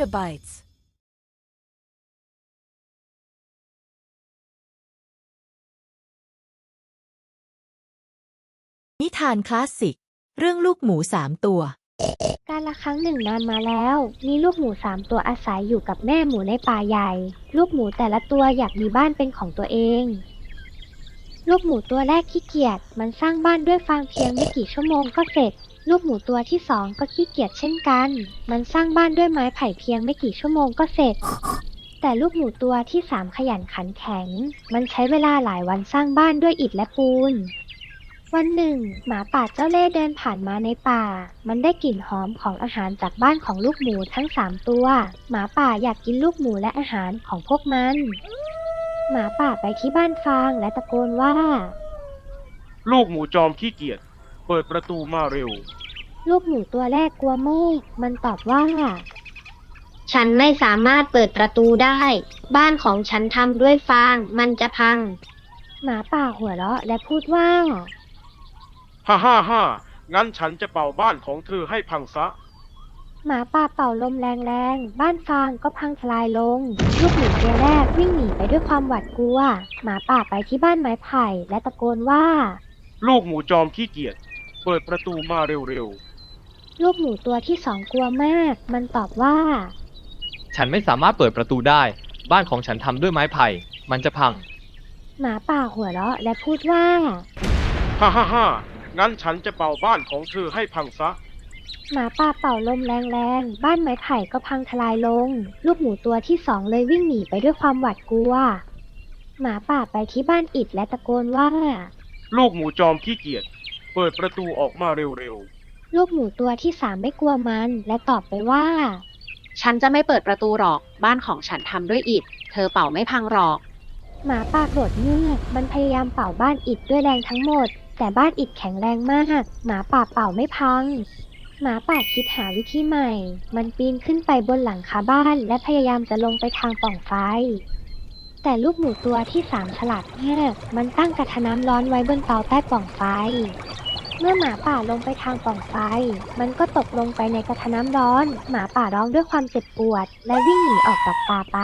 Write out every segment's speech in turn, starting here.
petabytes นิทานคลาสสิกเรื่องลูกหมู3 ตัวกาลครั้งหนึ่งนานมาแล้วมีลูกหมู3 ตัวอาศัยอยู่กับแม่หมูในป่าใหญ่ลูกหมูแต่ละตัวอยากมีบ้านเป็นของตัวเองลูกหมูตัวแรกขี้เกียจมันสร้างบ้านด้วยฟางเพียงไม่กี่ชั่วโมงก็เสร็จลูกหมูตัวที่2ก็ขี้เกียจเช่นกันมันสร้างบ้านด้วยไม้ไผ่เพียงไม่กี่ชั่วโมงก็เสร็จแต่ลูกหมูตัวที่3ขยันขันแข็งมันใช้เวลาหลายวันสร้างบ้านด้วยอิฐและปูนวันหนึ่งหมาป่าเจ้าเล่ห์เดินผ่านมาในป่ามันได้กลิ่นหอมของอาหารจากบ้านของลูกหมูทั้ง3 ตัวหมาป่าอยากกินลูกหมูและอาหารของพวกมันหมาป่าไปที่บ้านฟางและตะโกนว่าลูกหมูจอมขี้เกียจเปิดประตูมาเร็วลูกหมูตัวแรกกลัวมากมันตอบว่าฉันไม่สามารถเปิดประตูได้บ้านของฉันทำด้วยฟางมันจะพังหมาป่าหัวเราะและพูดว่าฮ่าฮ่าฮ่างั้นฉันจะเป่าบ้านของเธอให้พังซะหมาป่าเป่าลมแรงๆบ้านฟางก็พังทลายลงลูกหมูตัวแรกวิ่งหนีไปด้วยความหวาดกลัวหมาป่าไปที่บ้านไม้ไผ่และตะโกนว่าลูกหมูจอมขี้เกียจเปิดประตูมาเร็วลูกหมูตัวที่2กลัวมากมันตอบว่าฉันไม่สามารถเปิดประตูได้บ้านของฉันทำด้วยไม้ไผ่มันจะพังหมาป่าหัวเราะและพูดว่าฮ่าฮ่าฮ่างั้นฉันจะเป่าบ้านของเธอให้พังซะหมาป่าเป่าลมแรงๆบ้านไม้ไผ่ก็พังทลายลงลูกหมูตัวที่2เลยวิ่งหนีไปด้วยความหวาดกลัวหมาป่าไปที่บ้านอิฐและตะโกนว่าลูกหมูจอมขี้เกียจเปิดประตูออกมาเร็วลูกหมูตัวที่3ไม่กลัวมันและตอบไปว่าฉันจะไม่เปิดประตูหรอกบ้านของฉันทำด้วยอิฐเธอเป่าไม่พังหรอกหมาป่าโกรธเงือกมันพยายามเป่าบ้านอิฐด้วยแรงทั้งหมดแต่บ้านอิฐแข็งแรงมากหมาป่าเป่าไม่พังหมาป่าคิดหาวิธีใหม่มันปีนขึ้นไปบนหลังคาบ้านและพยายามจะลงไปทางปล่องไฟแต่ลูกหมูตัวที่3ฉลาดมากมันตั้งกระทะน้ำร้อนไว้บนเตาใต้ปล่องไฟเมื่อหมาป่าลงไปทางปล่องไฟมันก็ตกลงไปในกระทะน้ำร้อนหมาป่าร้องด้วยความเจ็บปวดและวิ่งหนีออกจากป่าไป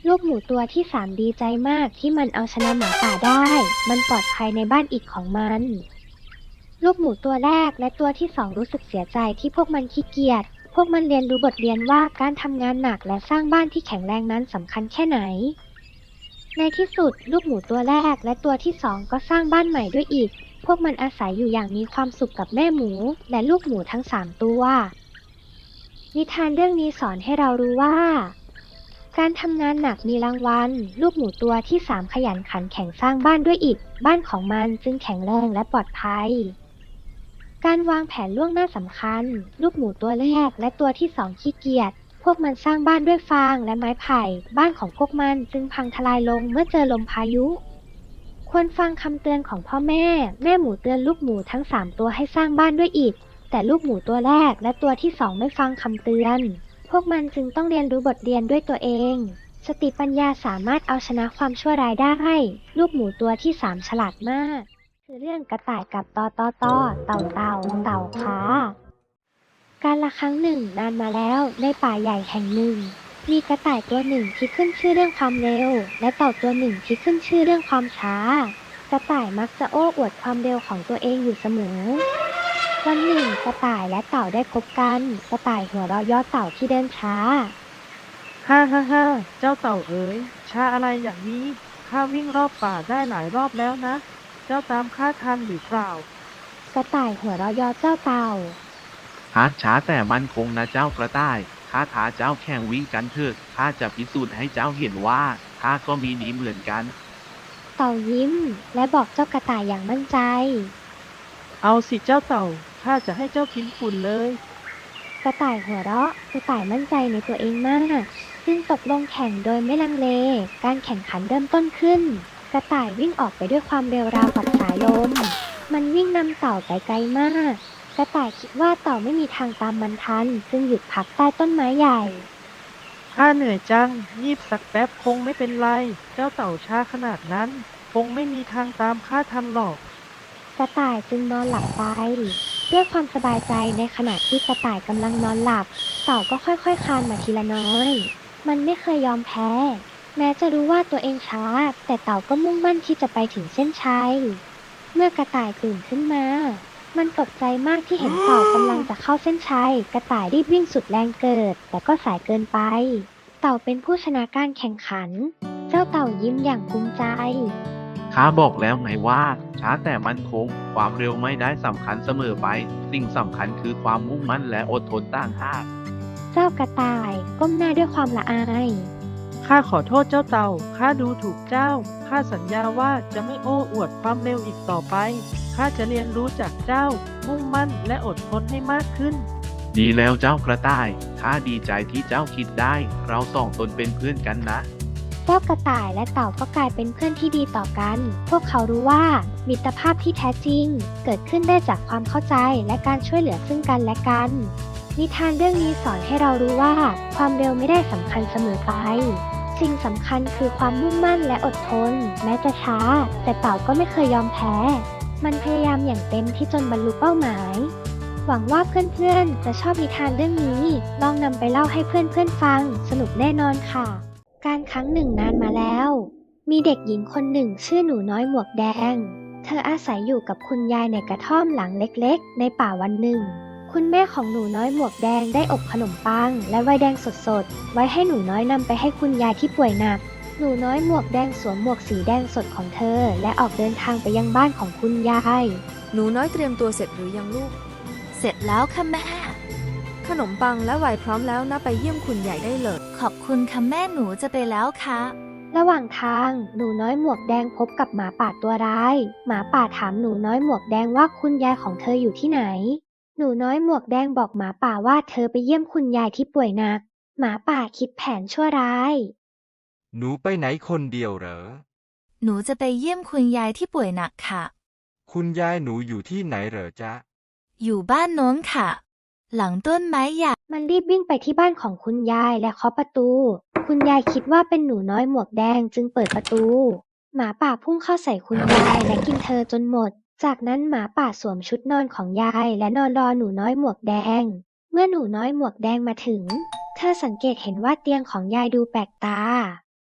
ลูกหมูตัวที่3ดีใจมากที่มันเอาชนะหมาป่าได้มันปลอดภัยในบ้านอิฐของมันลูกหมูตัวแรกและตัวที่2รู้สึกเสียใจที่พวกมันขี้เกียจพวกมันเรียนรู้บทเรียนว่าการทำงานหนักและสร้างบ้านที่แข็งแรงนั้นสำคัญแค่ไหนในที่สุดลูกหมูตัวแรกและตัวที่2ก็สร้างบ้านใหม่ด้วยอิฐพวกมันอาศัยอยู่อย่างมีความสุขกับแม่หมูและลูกหมูทั้ง3ตัวนิทานเรื่องนี้สอนให้เรารู้ว่าการทำงานหนักมีรางวัลลูกหมูตัวที่3ขยันขันแข็งสร้างบ้านด้วยอิฐบ้านของมันจึงแข็งแรงและปลอดภัยการวางแผนล่วงหน้าสำคัญลูกหมูตัวแรกและตัวที่2ขี้เกียจพวกมันสร้างบ้านด้วยฟางและไม้ไผ่บ้านของพวกมันจึงพังทลายลงเมื่อเจอลมพายุควรฟังคำเตือนของพ่อแม่หมูเตือนลูกหมูทั้ง3ตัวให้สร้างบ้านด้วยอิฐแต่ลูกหมูตัวแรกและตัวที่2ไม่ฟังคำเตือนพวกมันจึงต้องเรียนรู้บทเรียนด้วยตัวเองสติปัญญาสามารถเอาชนะความชั่วร้ายได้ลูกหมูตัวที่3ฉลาดมากคือเรื่องกระต่ายกับเต่าค่ะกาลครั้งหนึ่งนานมาแล้วในป่าใหญ่แห่งหนึ่งมีกระต่ายตัวหนึ่งที่ขึ้นชื่อเรื่องความเร็วและเต่าตัวหนึ่งที่ขึ้นชื่อเรื่องความช้ากระต่ายมักจะโอ้อวดความเร็วของตัวเองอยู่เสมอวันหนึ่งกระต่ายและเต่าได้พบกันกระต่ายหัวเราะย่อเต่าที่เดินช้าฮ่าฮ่าฮ่าเจ้าเต่าเอ๋ยช้าอะไรอย่างนี้ข้าวิ่งรอบป่าได้หลายรอบแล้วนะเจ้าตามข้าทันหรือเปล่ากระต่ายหัวเราะย่อเจ้าเต่าช้าแต่มั่นคงนะเจ้ากระต่ายข้าท้าเจ้าแข่งวิ่งกันเถอะข้าจะพิสูจน์ให้เจ้าเห็นว่าข้าก็มีดีเหมือนกันเต่ายิ้มและบอกเจ้ากระต่ายอย่างมั่นใจเอาสิเจ้าเต่าข้าจะให้เจ้ากินฝุ่นเลยกระต่ายหัวเราะกระต่ายมั่นใจในตัวเองมากจึงตกลงแข่งโดยไม่ลังเลการแข่งขันเริ่มต้นขึ้นกระต่ายวิ่งออกไปด้วยความเร็วราวกับสายลมมันวิ่งนำเต่าไปไกลมากกระต่ายคิดว่าเต่าไม่มีทางตามมันทันจึงหยุดพักใต้ต้นไม้ใหญ่ข้าเหนื่อยจังงีบสักแป๊บคงไม่เป็นไรเจ้าเต่าช้าขนาดนั้นคงไม่มีทางตามข้าทันหรอกกระต่ายจึงนอนหลับไปด้วยความสบายใจในขณะที่กระต่ายกำลังนอนหลับ เต่าก็ค่อยๆคลานมาทีละน้อย มันไม่เคยยอมแพ้ แม้จะรู้ว่าตัวเองช้า แต่เต่าก็มุ่งมั่นที่จะไปถึงเส้นชัย เมื่อกระต่ายตื่นขึ้นมา มันตกใจมากที่เห็นเต่ากำลังจะเข้าเส้นชัย กระต่ายรีบวิ่งสุดแรงเกิด แต่ก็สายเกินไป เต่าเป็นผู้ชนะการแข่งขัน เจ้าเต่ายิ้มอย่างภูมิใจ ข้าบอกแล้วไงว่า ช้าแต่มั่นคง ความเร็วไม่ได้สำคัญเสมอไป สิ่งสำคัญคือความมุ่งมั่นและอดทนต่างหาก เจ้ากระต่ายก้มหน้าด้วยความละอาย ข้าขอโทษเจ้าเต่า ข้าดูถูกเจ้า ข้าสัญญาว่าจะไม่โอ้อวดความเร็วอีกต่อไป ข้าจะเรียนรู้จากเจ้า มุ่งมั่นและอดทนให้มากขึ้น ดีแล้วเจ้ากระต่าย ข้าดีใจที่เจ้าคิดได้ เราสองตนเป็นเพื่อนกันนะ เจ้ากระต่ายและเต่าก็กลายเป็นเพื่อนที่ดีต่อกัน พวกเขารู้ว่ามิตรภาพที่แท้จริง เกิดขึ้นได้จากความเข้าใจและการช่วยเหลือซึ่งกันและกัน นิทานเรื่องนี้สอนให้เรารู้ว่า ความเร็วไม่ได้สำคัญเสมอไป สิ่งสำคัญคือความมุ่งมั่นและอดทน แม้จะช้า แต่เต่าก็ไม่เคยยอมแพ้ มันพยายามอย่างเต็มที่จนบรรลุเป้าหมาย หวังว่าเพื่อนๆจะชอบนิทานเรื่องนี้ ลองนำไปเล่าให้เพื่อนๆฟัง สนุกแน่นอนค่ะ การครั้งหนึ่งนานมาแล้ว มีเด็กหญิงคนหนึ่งชื่อหนูน้อยหมวกแดง เธออาศัยอยู่กับคุณยายในกระท่อมหลังเล็กๆ ในป่าวันหนึ่ง คุณแม่ของหนูน้อยหมวกแดงได้อบขนมปังและไวน์แดงสดๆ ไว้ให้หนูน้อยนำไปให้คุณยายที่ป่วยหนัก หนูน้อยหมวกแดงสวมหมวกสีแดงสดของเธอ และออกเดินทางไปยังบ้านของคุณยาย หนูน้อยเตรียมตัวเสร็จหรือยังลูก เสร็จแล้วค่ะแม่ ขนมปังและไวน์พร้อมแล้วนะไปเยี่ยมคุณใหญ่ได้เลย ขอบคุณค่ะแม่หนูจะไปแล้วค่ะ ระหว่างทางหนูน้อยหมวกแดงพบกับหมาป่าตัวร้าย หมาป่าถามหนูน้อยหมวกแดงว่าคุณยายของเธออยู่ที่ไหน หนูน้อยหมวกแดงบอกหมาป่าว่าเธอไปเยี่ยมคุณยายที่ป่วยหนัก หมาป่าคิดแผนชั่วร้าย หนูไปไหนคนเดียวเหรอ หนูจะไปเยี่ยมคุณยายที่ป่วยหนักค่ะ คุณยายหนูอยู่ที่ไหนเหรอจ๊ะ อยู่บ้านโน้นค่ะ หลังต้นไม้ใหญ่ มันรีบวิ่งไปที่บ้านของคุณยายและเคาะประตู คุณยายคิดว่าเป็นหนูน้อยหมวกแดงจึงเปิดประตู หมาป่าพุ่งเข้าใส่คุณยายและกินเธอจนหมด จากนั้นหมาป่าสวมชุดนอนของยายและนอนรอหนูน้อยหมวกแดง เมื่อหนูน้อยหมวกแดงมาถึง เธอสังเกตเห็นว่าเตียงของยายดูแปลกตา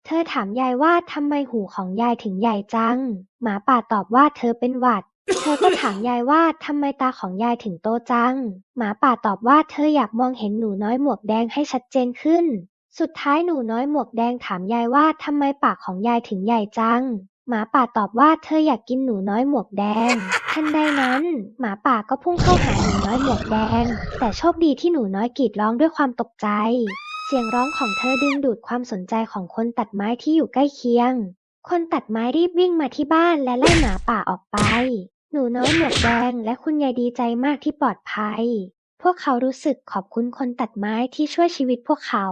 เธอถามยายว่าทำไมหูของยายถึงใหญ่จัง หมาป่าตอบว่าเธอเป็นหวัด เธอก็ถามยายว่าทำไมตาของยายถึงโตจัง หมาป่าตอบว่าเธออยากมองเห็นหนูน้อยหมวกแดงให้ชัดเจนขึ้น สุดท้ายหนูน้อยหมวกแดงถามยายว่าทำไมปากของยายถึงใหญ่จัง หมาป่าตอบว่าเธออยากกินหนูน้อยหมวกแดง ทันใดนั้น หมาป่าก็พุ่งเข้าหาหนูน้อยหมวกแดง แต่โชคดีที่หนูน้อยกรีดร้องด้วยความตกใจ เสียงร้องของเธอดึงดูดความสนใจของคนตัดไม้ที่อยู่ใกล้เคียง คนตัดไม้รีบวิ่งมาที่บ้านและไล่หมาป่าออกไป หนูน้อยหมวกแดงและคุณยายดีใจมากที่ปลอดภัย พวกเขารู้สึกขอบคุณคนตัดไม้ที่ช่วยชีวิตพวกเขา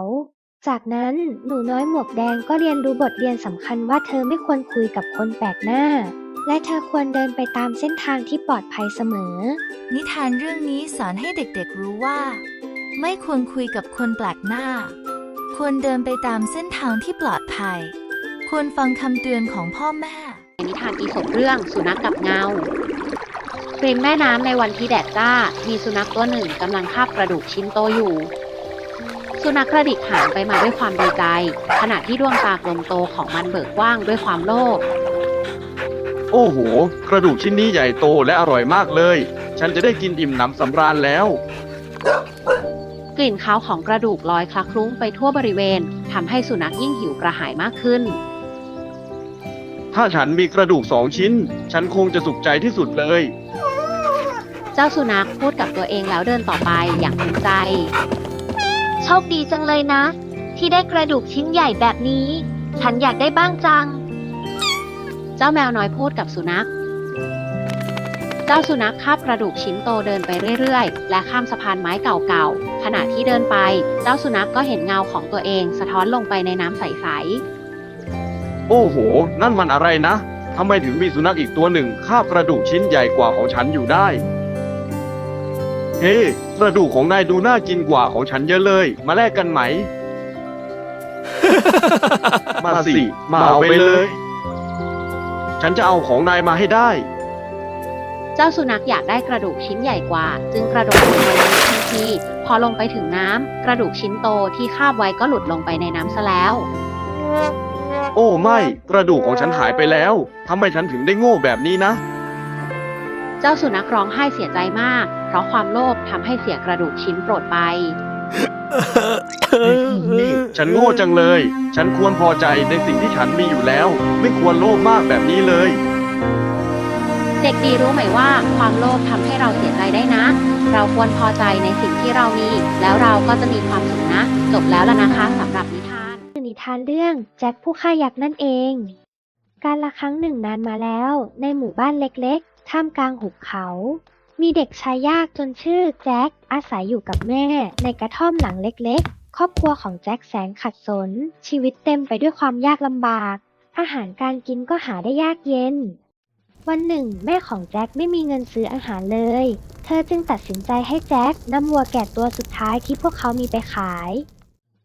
จากนั้นหนูน้อยหมวกแดงก็เรียนรู้บทเรียนสำคัญว่าเธอไม่ควรคุยกับคนแปลกหน้า และเธอควรเดินไปตามเส้นทางที่ปลอดภัยเสมอ นิทานเรื่องนี้สอนให้เด็กๆรู้ว่า ไม่ควรคุยกับคนแปลกหน้า ควรเดินไปตามเส้นทางที่ปลอดภัย ควรฟังคำเตือนของพ่อแม่ นิทานอีสปเรื่องสุนัขกับเงาริมแม่น้ำในวันที่แดดจ้า มีสุนัขตัวหนึ่งกำลังคาบกระดูกชิ้นโตอยู่ สุนัขกระดิกหางไปมาด้วยความดีใจ ขณะที่ดวงตากลมโตของมันเบิกกว้างด้วยความโลภ โอ้โห กระดูกชิ้นนี้ใหญ่โตและอร่อยมากเลย ฉันจะได้กินอิ่มหนำสำราญแล้ว กลิ่นคาวของกระดูกลอยคละคลุ้งไปทั่วบริเวณทำให้สุนัขยิ่งหิวกระหายมากขึ้น ถ้าฉันมีกระดูก2 ชิ้น ฉันคงจะสุขใจที่สุดเลย เจ้าสุนัขพูดกับตัวเองแล้วเดินต่อไปอย่างภูมิใจ โชคดีจังเลยนะ ที่ได้กระดูกชิ้นใหญ่แบบนี้ ฉันอยากได้บ้างจัง เจ้าแมวน้อยพูดกับสุนัข เจ้าสุนัขคาบกระดูกชิ้นโตเดินไปเรื่อยๆ และข้ามสะพานไม้เก่าๆ ขณะที่เดินไป เจ้าสุนัขก็เห็นเงาของตัวเองสะท้อนลงไปในน้ำใสๆ โอ้โห นั่นมันอะไรนะ ทำไมถึงมีสุนัขอีกตัวหนึ่งคาบกระดูกชิ้นใหญ่กว่าของฉันอยู่ได้ เฮ้ กระดูกของนายดูน่ากินกว่าของฉันเยอะเลย มาแลกกันไหม มาสิ มาเอาไปเลย ฉันจะเอาของนายมาให้ได้ เ เจ้าสุนัขอยากได้กระดูกชิ้นใหญ่กว่า จึงกระโดดลงไปในน้ำทันที พอลงไปถึงน้ำกระดูกชิ้นโตที่คาบไว้ก็หลุดลงไปในน้ำซะแล้ว โอ้ไม่ กระดูกของฉันหายไปแล้วทำไมฉันถึงได้โง่แบบนี้นะ เจ้าสุนัขร้องไห้เสียใจมาก เพราะความโลภทำให้เสียกระดูกชิ้นโปรดไป ฉันโง่จังเลย ฉันควรพอใจในสิ่งที่ฉันมีอยู่แล้ว ไม่ควรโลภมากแบบนี้เลย เด็กดีรู้ไหมว่าความโลภทำให้เราเสียใจได้นะ เราควรพอใจในสิ่งที่เรามี แล้วเราก็จะมีความสุขนะ จบแล้วล่ะนะคะสำหรับนิทาน นิทานเรื่องแจ็คผู้ฆ่ายักษ์นั่นเอง การละครั้งหนึ่งนานมาแล้ว ในหมู่บ้านเล็กๆท่ามกลางหุบเขา มีเด็กชายยากจนชื่อแจ็คอาศัยอยู่กับแม่ในกระท่อมหลังเล็กๆ ครอบครัวของแจ็คแสนขัดสน ชีวิตเต็มไปด้วยความยากลำบาก อาหารการกินก็หาได้ยากเย็น วันหนึ่งแม่ของแจ็คไม่มีเงินซื้ออาหารเลย เธอจึงตัดสินใจให้แจ็คนำวัวแก่ตัวสุดท้ายที่พวกเขามีไปขาย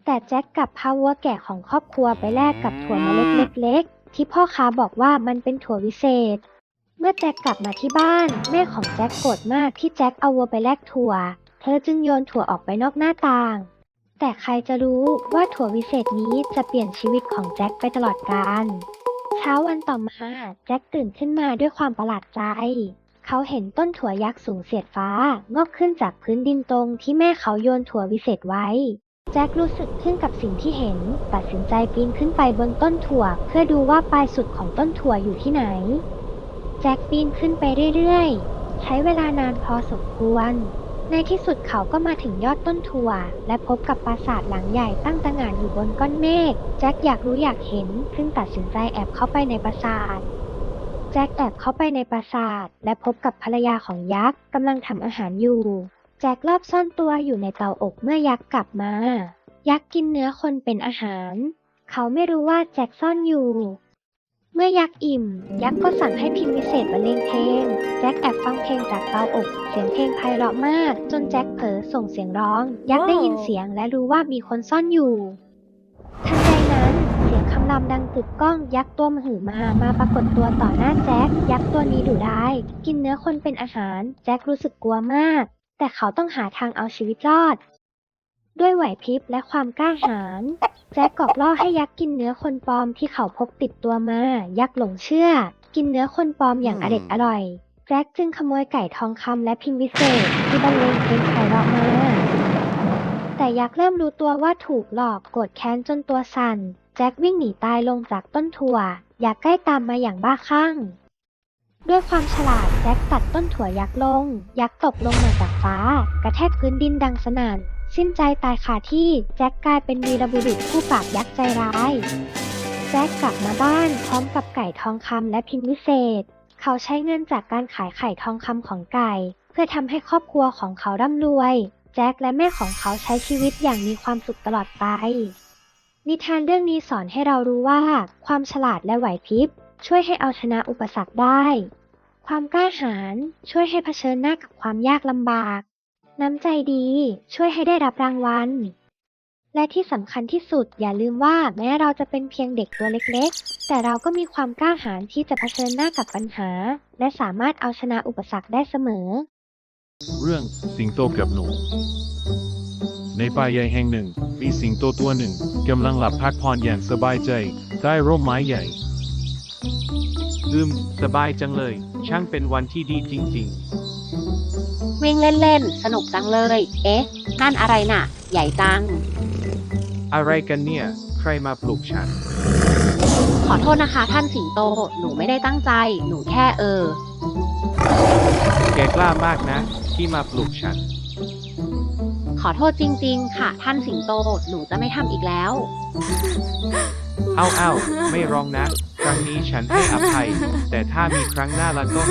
แต่แจ็คกลับพาวัวแก่ของครอบครัวไปแลกกับถั่วเมล็ดเล็กๆที่พ่อค้าบอกว่ามันเป็นถั่ววิเศษ เมื่อแจ็คกลับมาที่บ้านแม่ของแจ็คโกรธมากที่แจ็คเอาวัวไปแลกถั่ว เธอจึงโยนถั่วออกไปนอกหน้าต่าง แต่ใครจะรู้ว่าถั่ววิเศษนี้จะเปลี่ยนชีวิตของแจ็คไปตลอดกาล เช้าวันต่อมาแจ็คตื่นขึ้นมาด้วยความประหลาดใจ เขาเห็นต้นถั่วยักษ์สูงเสียดฟ้างอกขึ้นจากพื้นดินตรงที่แม่เขาโยนถั่ววิเศษไว้ แจ็ครู้สึกทึ่งกับสิ่งที่เห็น ตัดสินใจปีนขึ้นไปบนต้นถั่วเพื่อดูว่าปลายสุดของต้นถั่วอยู่ที่ไหน แจ็คปีนขึ้นไปเรื่อยๆ ใช้เวลานานพอสมควร ในที่สุดเขาก็มาถึงยอดต้นถั่วและพบกับปราสาทหลังใหญ่ตั้งตระหง่านอยู่บนก้อนเมฆ แจ็คอยากรู้อยากเห็นจึงตัดสินใจแอบเข้าไปในปราสาท แจ็คแอบเข้าไปในปราสาทและพบกับภรรยาของยักษ์กำลังทำอาหารอยู่ แจ็คลอบซ่อนตัวอยู่ในเตาอบเมื่อยักษ์กลับมา ยักษ์กินเนื้อคนเป็นอาหาร เขาไม่รู้ว่าแจ็คซ่อนอยู่ เมื่อยักษ์อิ่ม ยักษ์ก็สั่งให้พิมพ์วิเศษบรรเลงเพลง แจ็คแอบฟังเพลงจากเตาอบ เสียงเพลงไพเราะมาก จนแจ็คเผลอส่งเสียงร้อง ยักษ์ได้ยินเสียงและรู้ว่ามีคนซ่อนอยู่ ทันใดนั้นเสียงคำรามดังกึกก้อง ยักษ์ตัวมหึมาปรากฏตัวต่อหน้าแจ็ค ยักษ์ตัวนี้ดุร้าย กินเนื้อคนเป็นอาหาร แจ็ครู้สึกกลัวมาก แต่เขาต้องหาทางเอาชีวิตรอด ด้วยไหวพริบและความกล้าหาญแจ็คกอกล่อให้ยักษ์กินเนื้อคนปลอมที่เขาพกติดตัวมา ยักษ์หลงเชื่อ กินเนื้อคนปลอมอย่างอร่อย แจ็คจึงขโมยไก่ทองคำและพิมพ์วิเศษที่บรรเลงเพลงไพเราะมา แต่ยักษ์เริ่มรู้ตัวว่าถูกหลอกโกรธแค้นจนตัวสั่น แจ็ควิ่งหนีตายลงจากต้นถั่ว ยักษ์ใกล้ตามมาอย่างบ้าคลั่ง ด้วยความฉลาดแจ็คตัดต้นถั่วยักษ์ลง ยักษ์ตกลงมาจากฟ้ากระแทกพื้นดินดังสนั่น สิ้นใจตายคาที่แจ็คกลายเป็นวีรบุรุษผู้ปราบยักษ์ใจร้าย แจ็คกลับมาบ้านพร้อมกับไก่ทองคำและพิมพ์วิเศษ เขาใช้เงินจากการขายไข่ทองคำของไก่ เพื่อทำให้ครอบครัวของเขาร่ำรวย แจ็คและแม่ของเขาใช้ชีวิตอย่างมีความสุขตลอดไป นิทานเรื่องนี้สอนให้เรารู้ว่า ความฉลาดและไหวพริบช่วยให้เอาชนะอุปสรรคได้ ความกล้าหาญช่วยให้เผชิญหน้ากับความยากลำบาก น้ำใจดีช่วยให้ได้รับรางวัล และที่สำคัญที่สุดอย่าลืมว่าแม้เราจะเป็นเพียงเด็กตัวเล็กๆ แต่เราก็มีความกล้าหาญที่จะเผชิญหน้ากับปัญหา และสามารถเอาชนะอุปสรรคได้เสมอ เรื่องสิงโตกับหนู ในป่าใหญ่แห่งหนึ่งมีสิงโตตัวหนึ่งกำลังหลับพักผ่อนอย่างสบายใจใต้ร่มไม้ใหญ่ สบายจังเลย ช่างเป็นวันที่ดีจริง วิ่งเล่นๆ สนุกจังเลย เอ๊ะ นั่นอะไรน่ะ ใหญ่จัง ๆ อะไรกันเนี่ย ใครมาปลุกฉัน ขอโทษนะคะท่านสิงโต หนูไม่ได้ตั้งใจ หนูแค่แกกล้ามากนะ ที่มาปลุกฉัน ขอโทษจริงๆ ค่ะ ท่านสิงโต หนูจะไม่ทำอีกแล้ว เอาไม่ร้องนะ ครั้งนี้ฉันให้อภัย แต่ถ้ามีครั้งหน้าละก็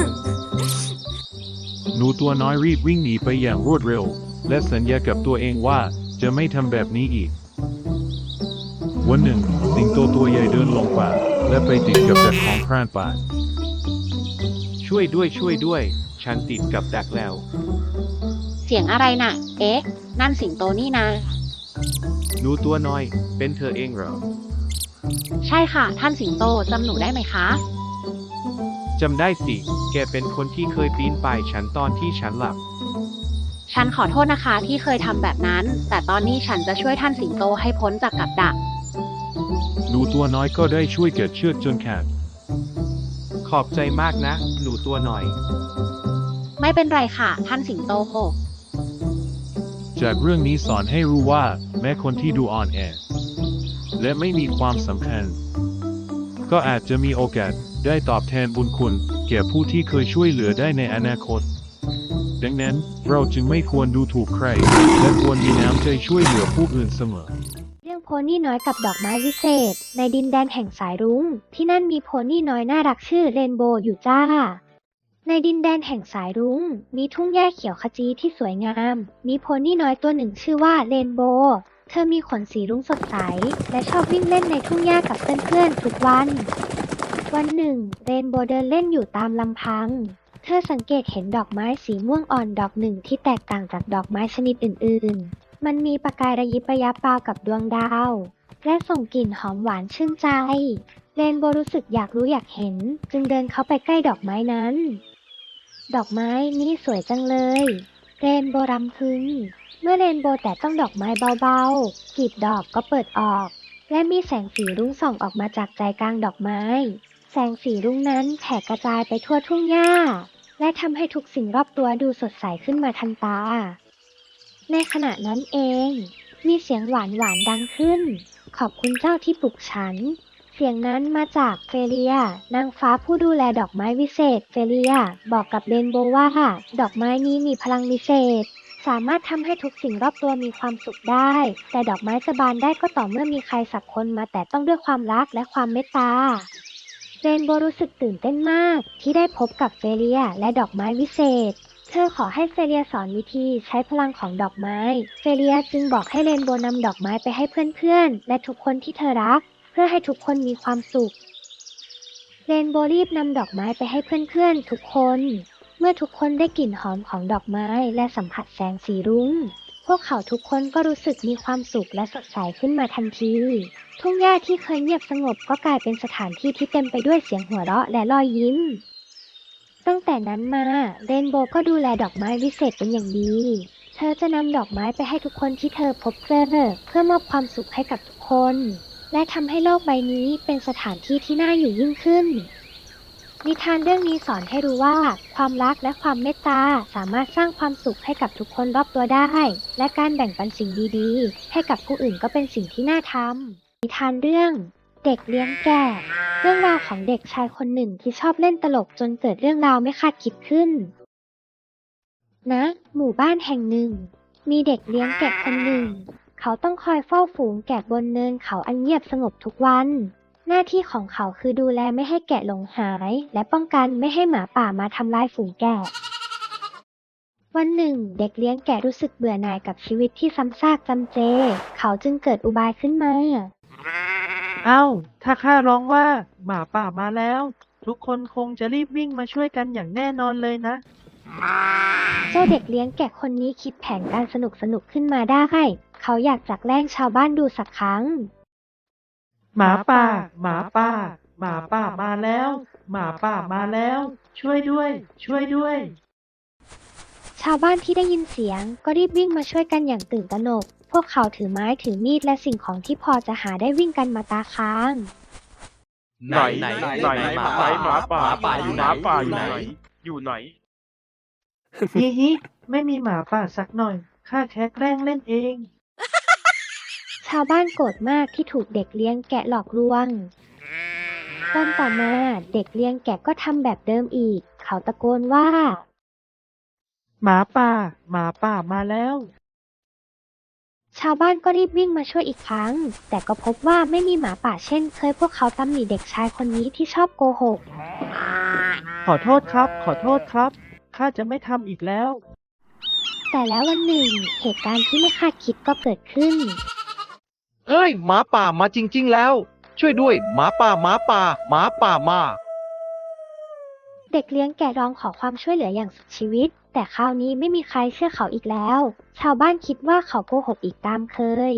หนูตัวน้อยรีบวิ่งหนีไปอย่างรวดเร็ว และสัญญากับตัวเองว่าจะไม่ทำแบบนี้อีก วันหนึ่ง สิงโตตัวใหญ่เดินลงป่าและไปติดกับดักของพรานป่า ช่วยด้วย ฉันติดกับดักแล้ว เสียงอะไรน่ะ เอ๊ะ นั่นสิงโตนี่นะ หนูตัวน้อย เป็นเธอเองเหรอ ใช่ค่ะ ท่านสิงโตจำหนูได้ไหมคะ จำได้สิ แกเป็นคนที่เคยปีนป่ายฉันตอนที่ฉันหลับ ฉันขอโทษนะคะที่เคยทำแบบนั้น แต่ตอนนี้ฉันจะช่วยท่านสิงโตให้พ้นจากกับดัก หนูตัวน้อยก็ได้ช่วยเกิดเชือกจนขาด ขอบใจมากนะ หนูตัวหน่อย ไม่เป็นไรค่ะ ท่านสิงโต จากเรื่องนี้สอนให้รู้ว่าแม้คนที่ดูอ่อนแอและไม่มีความสำคัญ ก็อาจจะมีโอกาสได้ตอบแทนบุญคุณแก่ผู้ที่เคยช่วยเหลือได้ในอนาคต ดังนั้นเราจึงไม่ควรดูถูกใคร และควรมีน้ำใจช่วยเหลือผู้อื่นเสมอ เรื่องโพนี่น้อยกับดอกไม้วิเศษ ในดินแดนแห่งสายรุ้งที่นั่นมีโพนี่น้อยน่ารักชื่อเรนโบว์อยู่จ้า ในดินแดนแห่งสายรุ้งมีทุ่งหญ้าเขียวขจีที่สวยงาม มีโพนี่น้อยตัวหนึ่งชื่อว่าเรนโบว์เธอมีขนสีรุ้งสดใสและชอบวิ่งเล่นในทุ่งหญ้ากับเพื่อนๆทุกวัน วันหนึ่งเรนโบว์เดินเล่นอยู่ตามลำพัง เธอสังเกตเห็นดอกไม้สีม่วงอ่อนดอกหนึ่งที่แตกต่างจากดอกไม้ชนิดอื่นๆ มันมีประกายระยิบระยับราวกับดวงดาว และส่งกลิ่นหอมหวานชื่นใจ เรนโบว์รู้สึกอยากรู้อยากเห็น จึงเดินเข้าไปใกล้ดอกไม้นั้น ดอกไม้นี้สวยจังเลย เรนโบว์รำพึง เมื่อเรนโบว์แตะต้องดอกไม้เบาๆกลีบดอกก็เปิดออก และมีแสงสีรุ้งส่องออกมาจากใจกลางดอกไม้ แสงสีรุ้งนั้นแผ่กระจายไปทั่วทุ่งหญ้า และทำให้ทุกสิ่งรอบตัวดูสดใสขึ้นมาทันตา ในขณะนั้นเอง มีเสียงหวานดังขึ้น ขอบคุณเจ้าที่ปลุกฉัน เสียงนั้นมาจากเฟเลีย นางฟ้าผู้ดูแลดอกไม้วิเศษ เฟเลียบอกกับเรนโบว์ว่าดอกไม้นี้มีพลังวิเศษ สามารถทำให้ทุกสิ่งรอบตัวมีความสุขได้ แต่ดอกไม้จะบานได้ก็ต่อเมื่อมีใครสักคนมาแต่ต้องด้วยความรักและความเมตตา เรนโบว์รู้สึกตื่นเต้นมากที่ได้พบกับเฟเลียและดอกไม้วิเศษ เธอขอให้เฟเลียสอนวิธีใช้พลังของดอกไม้ เฟเลียจึงบอกให้เรนโบว์นำดอกไม้ไปให้เพื่อนๆและทุกคนที่เธอรัก เพื่อให้ทุกคนมีความสุข เรนโบว์รีบนำดอกไม้ไปให้เพื่อนๆทุกคน เมื่อทุกคนได้กลิ่นหอมของดอกไม้และสัมผัสแสงสีรุ้ง พวกเขาทุกคนก็รู้สึกมีความสุขและสดใสขึ้นมาทันที ทุ่งหญ้าที่เคยเงียบสงบก็กลายเป็นสถานที่ที่เต็มไปด้วยเสียงหัวเราะและรอยยิ้ม ตั้งแต่นั้นมาเรนโบว์ก็ดูแลดอกไม้วิเศษเป็นอย่างดี เธอจะนำดอกไม้ไปให้ทุกคนที่เธอพบเจอเพื่อมอบความสุขให้กับทุกคน และทำให้โลกใบนี้เป็นสถานที่ที่น่าอยู่ยิ่งขึ้น นิทานเรื่องนี้สอนให้รู้ว่าความรักและความเมตตาสามารถสร้างความสุขให้กับทุกคนรอบตัวได้ และการแบ่งปันสิ่งดีๆให้กับผู้อื่นก็เป็นสิ่งที่น่าทำ นิทานเรื่องเด็กเลี้ยงแกะ เรื่องราวของเด็กชายคนหนึ่งที่ชอบเล่นตลกจนเกิดเรื่องราวไม่คาดคิดขึ้นหมู่บ้านแห่งหนึ่ง มีเด็กเลี้ยงแกะคนหนึ่ง เขาต้องคอยเฝ้าฝูงแกะบนเนินเขาอันเงียบสงบทุกวัน หน้าที่ของเขาคือดูแลไม่ให้แกะหลงหาย และป้องกันไม่ให้หมาป่ามาทำลายฝูงแกะ วันหนึ่งเด็กเลี้ยงแกะรู้สึกเบื่อหน่ายกับชีวิตที่ซ้ำซากจำเจ เขาจึงเกิดอุบายขึ้นมา เอ้า ถ้าข้าร้องว่าหมาป่ามาแล้ว ทุกคนคงจะรีบวิ่งมาช่วยกันอย่างแน่นอนเลยนะ เจ้าเด็กเลี้ยงแกะคนนี้คิดแผนการสนุกขึ้นมาได้ เขาอยากจะแกล้งชาวบ้านดูสักครั้ง หมาป่า หมาป่า หมาป่ามาแล้ว หมาป่ามาแล้ว ช่วยด้วย ช่วยด้วย ชาวบ้านที่ได้ยินเสียงก็รีบวิ่งมาช่วยกันอย่างตื่นตระหนก พวกเขาถือไม้ถือมีดและสิ่งของที่พอจะหาได้วิ่งกันมาตาค้าง ไหนหมาป่าอยู่ไหน อยู่ไหน ฮิฮิ ไม่มีหมาป่าสักหน่อย ข้าแค่แกล้งเล่นเอง ชาวบ้านโกรธมากที่ถูกเด็กเลี้ยงแกะหลอกลวง วันต่อมาเด็กเลี้ยงแกะก็ทำแบบเดิมอีก เขาตะโกนว่า หมาป่า หมาป่ามาแล้ว ชาวบ้านก็รีบวิ่งมาช่วยอีกครั้ง แต่ก็พบว่าไม่มีหมาป่าเช่นเคย พวกเขาตำหนิเด็กชายคนนี้ที่ชอบโกหก ขอโทษครับ ขอโทษครับ ข้าจะไม่ทำอีกแล้ว แต่แล้ววันหนึ่งเหตุการณ์ที่ไม่คาดคิดก็เกิดขึ้น เฮ้ยหมาป่ามาจริงๆแล้ว ช่วยด้วยหมาป่ามา เด็กเลี้ยงแกะร้องขอความช่วยเหลืออย่างสุดชีวิต แต่คราวนี้ไม่มีใครเชื่อเขาอีกแล้ว ชาวบ้านคิดว่าเขาโกหกอีกตามเคย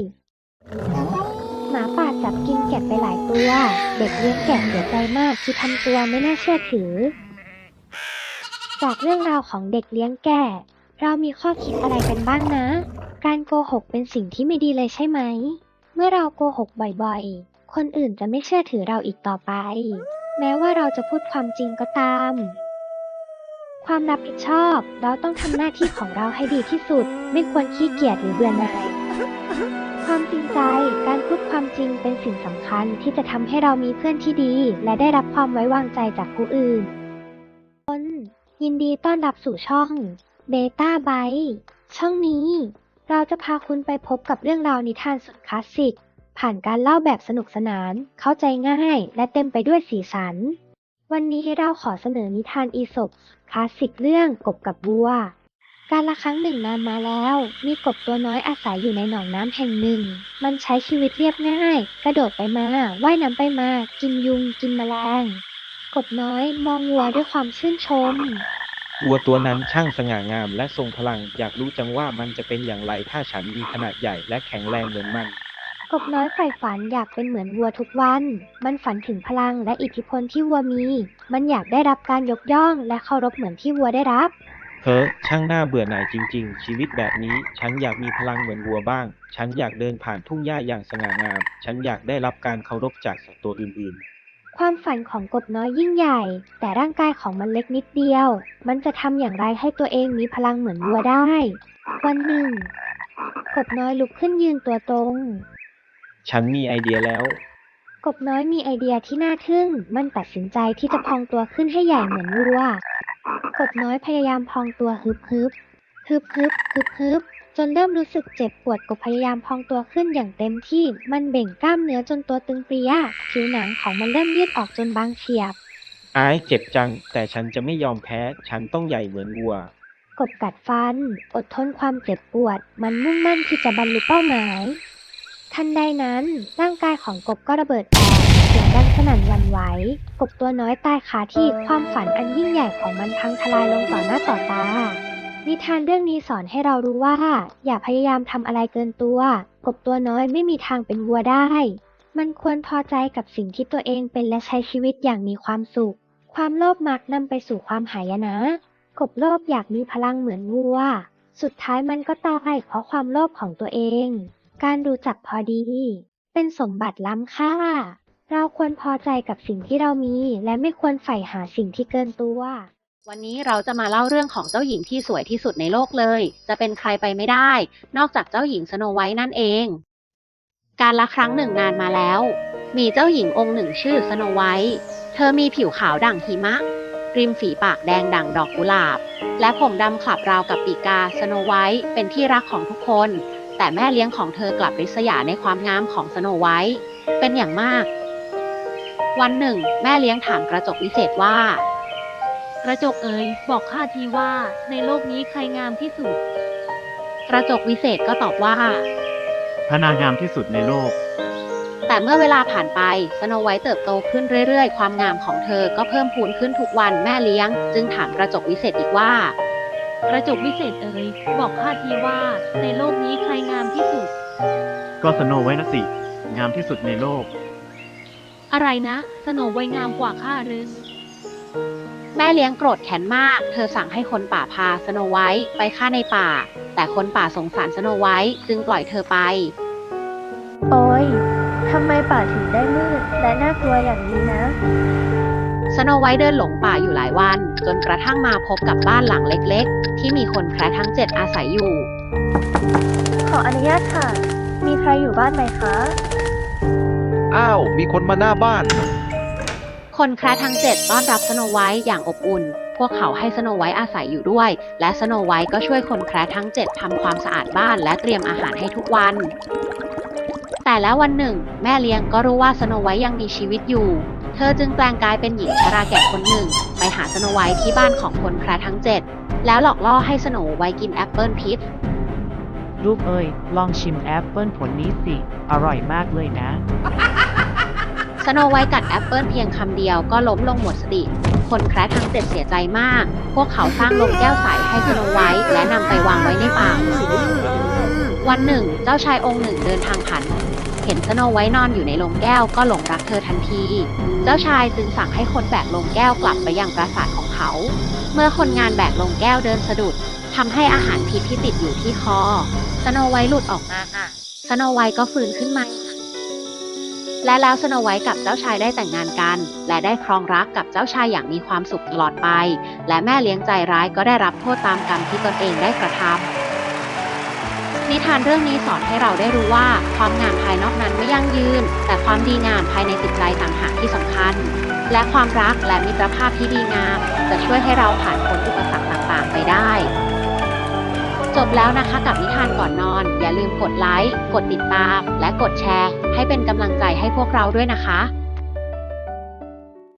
หมาป่าจับกินแกะไปหลายตัว เด็กเลี้ยงแกะเสียใจมากที่ทำตัวไม่น่าเชื่อถือ จากเรื่องราวของเด็กเลี้ยงแกะเรามีข้อคิดอะไรกันบ้างนะ การโกหกเป็นสิ่งที่ไม่ดีเลยใช่ไหม เมื่อเราโกหกบ่อยๆ คนอื่นจะไม่เชื่อถือเราอีกต่อไป แม้ว่าเราจะพูดความจริงก็ตาม ความรับผิดชอบเราต้องทำหน้าที่ของเราให้ดีที่สุด ไม่ควรขี้เกียจหรือเบื่อหน่าย ความจริงใจ การพูดความจริงเป็นสิ่งสำคัญที่จะทำให้เรามีเพื่อนที่ดี และได้รับความไว้วางใจจากผู้อื่น ยินดีต้อนรับสู่ช่องเบต้าไบท์ช่องนี้ เราจะพาคุณไปพบกับเรื่องราวนิทานสุดคลาสสิก ผ่านการเล่าแบบสนุกสนาน เข้าใจง่าย และเต็มไปด้วยสีสัน วันนี้เราขอเสนอนิทานอีสปคลาสสิกเรื่องกบกับวัว การละครั้งหนึ่งนานมาแล้ว มีกบตัวน้อยอาศัยอยู่ในหนองน้ำแห่งหนึ่ง มันใช้ชีวิตเรียบง่าย กระโดดไปมา ว่ายน้ำไปมา กินยุง กินแมลง กบน้อยมองวัวด้วยความชื่นชม วัวตัวนั้นช่างสง่างามและทรงพลัง อยากรู้จังว่ามันจะเป็นอย่างไรถ้าฉันมีขนาดใหญ่และแข็งแรงเหมือนมัน กบน้อยใฝ่ฝันอยากเป็นเหมือนวัวทุกวัน มันฝันถึงพลังและอิทธิพลที่วัวมี มันอยากได้รับการยกย่องและเคารพเหมือนที่วัวได้รับ ช่างน่าเบื่อหน่ายจริงๆ ชีวิตแบบนี้ ฉันอยากมีพลังเหมือนวัวบ้าง ฉันอยากเดินผ่านทุ่งหญ้าอย่างสง่างาม ฉันอยากได้รับการเคารพจากสัตว์ตัวอื่น ความฝันของกบน้อยยิ่งใหญ่ แต่ร่างกายของมันเล็กนิดเดียว มันจะทำอย่างไรให้ตัวเองมีพลังเหมือนวัวได้ วันหนึ่ง กบน้อยลุกขึ้นยืนตัวตรง ๆ ฉันมีไอเดียแล้ว กบน้อยมีไอเดียที่น่าทึ่ง มันตัดสินใจที่จะพองตัวขึ้นให้ใหญ่เหมือนวัว กบน้อยพยายามพองตัวฮึบฮึบฮึบฮึบฮึบฮึบจนเริ่มรู้สึกเจ็บปวดกบพยายามพองตัวขึ้นอย่างเต็มที่ มันเบ่งกล้ามเนื้อจนตัวตึงเปรี้ย ผิวหนังของมันเริ่มยืดออกจนบางเฉียบ เจ็บจัง แต่ฉันจะไม่ยอมแพ้ ฉันต้องใหญ่เหมือนวัว กบกัดฟัน อดทนความเจ็บปวด มันมุ่งมั่นที่จะบรรลุเป้าหมาย ทันใดนั้น ร่างกายของกบก็ระเบิดแตกเสียงดังสนั่นหวั่นไหว กบตัวน้อยตายคาที่ความฝันอันยิ่งใหญ่ของมันพังทลายลงต่อหน้าต่อตา นิทานเรื่องนี้สอนให้เรารู้ว่า อย่าพยายามทำอะไรเกินตัว กบตัวน้อยไม่มีทางเป็นวัวได้ มันควรพอใจกับสิ่งที่ตัวเองเป็นและใช้ชีวิตอย่างมีความสุข ความโลภมักนำไปสู่ความหายนะ กบโลภอยากมีพลังเหมือนวัว สุดท้ายมันก็ตายเพราะความโลภของตัวเอง การรู้จักพอดี เป็นสมบัติล้ำค่า เราควรพอใจกับสิ่งที่เรามี และไม่ควรใฝ่หาสิ่งที่เกินตัว วันนี้เราจะมาเล่าเรื่องของเจ้าหญิงที่สวยที่สุดในโลกเลย จะเป็นใครไปไม่ได้ นอกจากเจ้าหญิงสโนไวท์นั่นเอง การละครั้งหนึ่งนานมาแล้ว มีเจ้าหญิงองค์หนึ่งชื่อสโนไวท์ เธอมีผิวขาวดั่งหิมะ ริมฝีปากแดงดั่งดอกกุหลาบ และผมดำขลับราวกับปีกา สโนไวท์เป็นที่รักของทุกคน แต่แม่เลี้ยงของเธอกลับริษยาในความงามของสโนไวท์เป็นอย่างมาก วันหนึ่ง แม่เลี้ยงถามกระจกวิเศษว่า กระจกเอ๋ยบอกข้าทีว่าในโลกนี้ใครงามที่สุด กระจกวิเศษก็ตอบว่า พระนางงามที่สุดในโลก แต่เมื่อเวลาผ่านไปสโนไวท์เติบโตขึ้นเรื่อยๆความงามของเธอก็เพิ่มพูนขึ้นทุกวันแม่เลี้ยงจึงถามกระจกวิเศษอีกว่า กระจกวิเศษเอ๋ยบอกข้าทีว่าในโลกนี้ใครงามที่สุด ก็สโนไว้นะสิ งามที่สุดในโลก อะไรนะสโนไวท์งามกว่าข้าหรือ แม่เลี้ยงโกรธแค้นมากเธอสั่งให้คนป่าพาสโนไวท์ไปฆ่าในป่าแต่คนป่าสงสารสโนไวท์จึงปล่อยเธอไป โอ้ยทำไมป่าถึงได้มืดและน่ากลัวอย่างนี้นะ สโนไวท์เดินหลงป่าอยู่หลายวันจนกระทั่งมาพบกับบ้านหลังเล็กๆที่มีคนแคระทั้ง 7อาศัยอยู่ ขออนุญาตค่ะ มีใครอยู่บ้านไหมคะ อ้าว มีคนมาหน้าบ้าน คนแคระทั้ง 7ต้อนรับสโนไวท์อย่างอบอุ่นพวกเขาให้สโนไวท์อาศัยอยู่ด้วยและสโนไวท์ก็ช่วยคนแคระทั้ง 7ทำความสะอาดบ้านและเตรียมอาหารให้ทุกวันแต่แล้ววันหนึ่งแม่เลี้ยงก็รู้ว่าสโนไวท์ยังมีชีวิตอยู่เธอจึงแปลงกายเป็นหญิงชราแก่คนหนึ่งไปหาสโนไวท์ที่บ้านของคนแคระทั้ง 7แล้วหลอกล่อให้สโนไวท์กินแอปเปิลพิษ ลูกเอ้ยลองชิมแอปเปิลผลนี้สิอร่อยมากเลยนะ สโนไวท์กัดแอปเปิลเพียงคำเดียวก็ล้มลงหมดสติคนแคระทั้ง 7เสียใจมากพวกเขาสร้างโรงแก้วใสให้สโนไวท์และนำไปวางไว้ในป่าวันหนึ่งเจ้าชายองค์หนึ่งเดินทางผ่านเห็นสโนไวท์นอนอยู่ในโรงแก้วก็หลงรักเธอทันทีเจ้าชายจึงสั่งให้คนแบกโรงแก้วกลับไปยังปราสาทของเขา เมื่อคนงานแบกลงแก้วเดินสะดุดทำให้อาหารพิษที่ติดอยู่ที่คอสโนไวท์หลุดออกมาสโนไวท์ก็ฟื้นขึ้นมา และแล้วสโนไวท์กับเจ้าชายได้แต่งงานกัน และได้ครองรักกับเจ้าชายอย่างมีความสุขตลอดไป และแม่เลี้ยงใจร้ายก็ได้รับโทษตามกรรมที่ตนเองได้กระทำนิทานเรื่องนี้สอนให้เราได้รู้ว่าความงามภายนอกนั้นไม่ยั่งยืน แต่ความดีงามภายในจิตใจต่างหากที่สำคัญ และความรักและมิตรภาพที่ดีงามจะช่วยให้เราผ่านพ้นอุปสรรคต่างๆไปได้ จบแล้วนะคะกับนิทานก่อนนอน อย่าลืมกดไลค์ กดติดตาม และกดแชร์ ให้เป็นกำลังใจให้พวกเราด้วยนะคะ